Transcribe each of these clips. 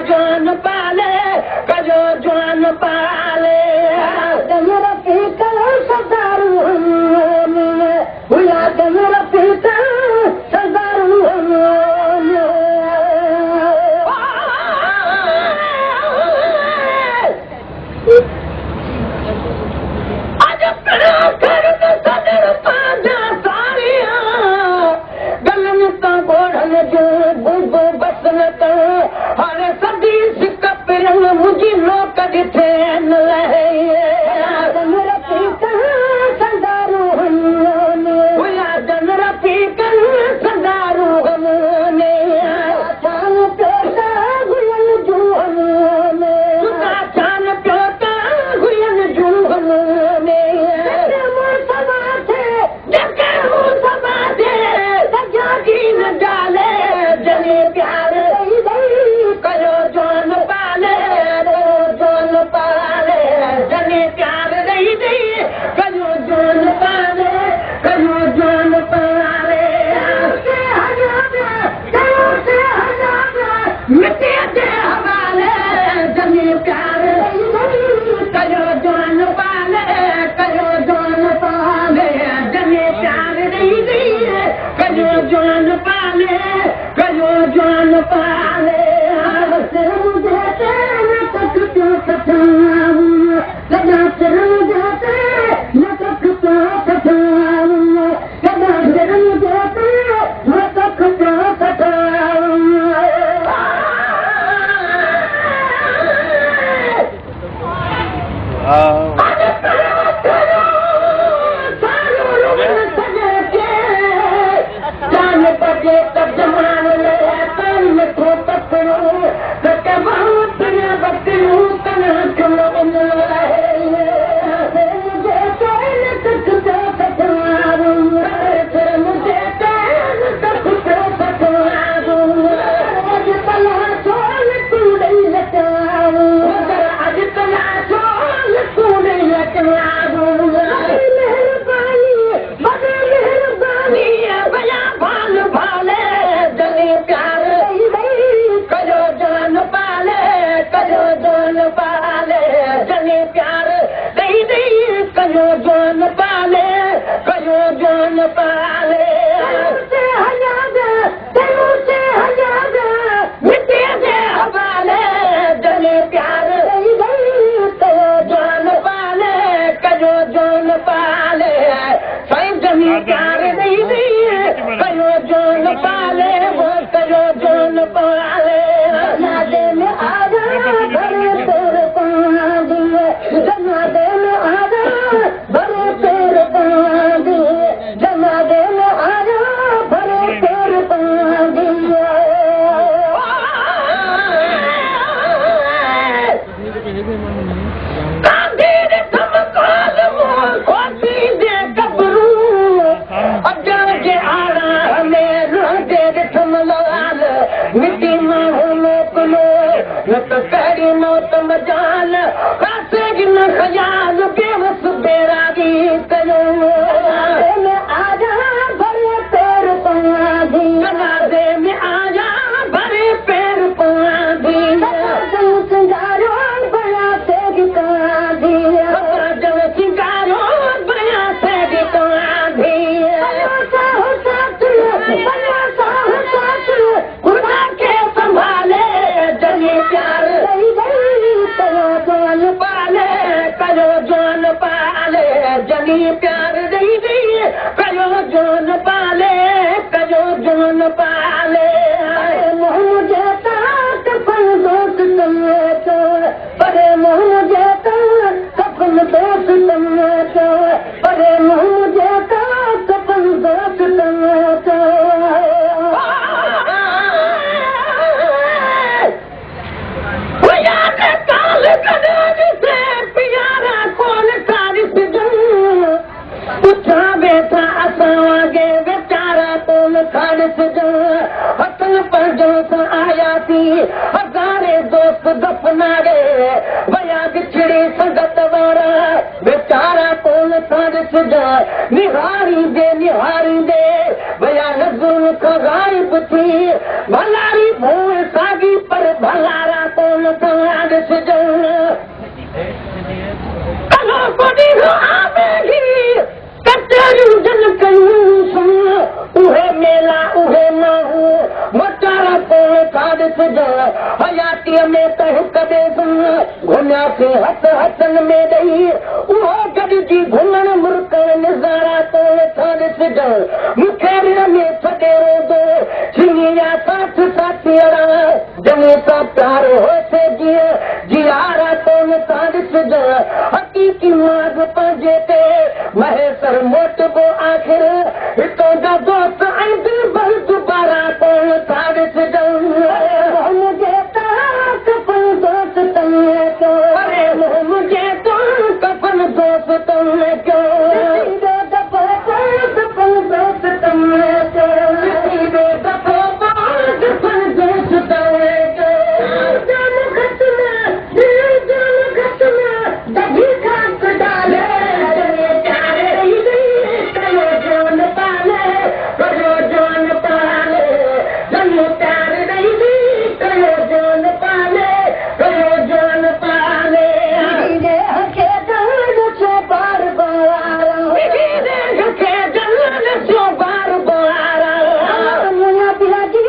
जान पाले कजो जान पाले मेरा पीता सदारू हुआ मेरा पीता सदारू आज अपना घर में सदर पाजा सारिया गलन तो गोढ़न जो बुबो बसन तो हर सदी सिक पिरंग मुझी लोक दिथे न लहे मेरा पीता सदारू हुआ मेरा पीता सदारू हमने चान प्योता गुलन जू हमने चान प्योता गुलन जू हमने जने प्यार कयो जान पाले जने प्यार दई दई कयो जान पाले मिटे दे हवाले जने प्यार कयो जान पाले जने प्यार दई दई कयो जान पाले हजारे दोस्त दफनारे भया बिछड़ी संगत वारा बेचारा कोन सारिस जा निहारी दे भया नज़ुर का गायब थी भलारी भूल सागी पर भलारा जान पाल सजन कलो कोडी हो आवेगी कतरू जन कयूं सुन उहे मेला उहे माहू मोटारा कोल काड सजन हयाती में तह कदे सुन घुमिया से हथ हथन में दई उहो गॾजी घुमण मुर्कण नज़ारा कोल काड सजन मुखेर में छॾे रोदो छिनिया साथ साथियरा जने सा प्यार होसे जियारा कोल काड सजन हकीकी माग पंहिंजे ते महेसर मोटबो आख़िर हितो जा दोस्त ऐं दिलबर दुबारा कोल काड सजन मुंहिंजे कफन दोस्त तने क्यों अरे मुंहिंजे कफन दोस्त तने क्यों कफन दोस्त तने क्यों कफन दोस्त तने क्यों जान खत्म दही खाक डाले जान पाले करो जान पाले जन्म प्यार नहीं करो जान पाले करो जान पाले हके जान सो बार बारा हके जान सो बार बारा मुना बिलाजी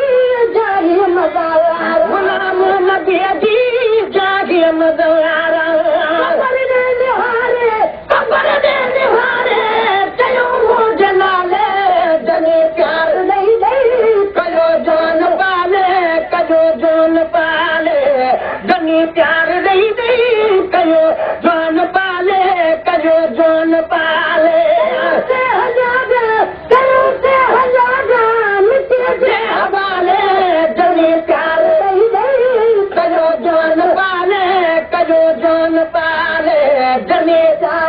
जाही मजारा गुलाम नबी जाही मजारा खबर दे निहारे चलो वो जनाले जने प्यार नहीं कयो जान पाले जनी प्यार नहीं कयो जान पाले से हजार मिट्टी से हवाले जनी प्यार नहीं कयो जान पाले जनी प्यार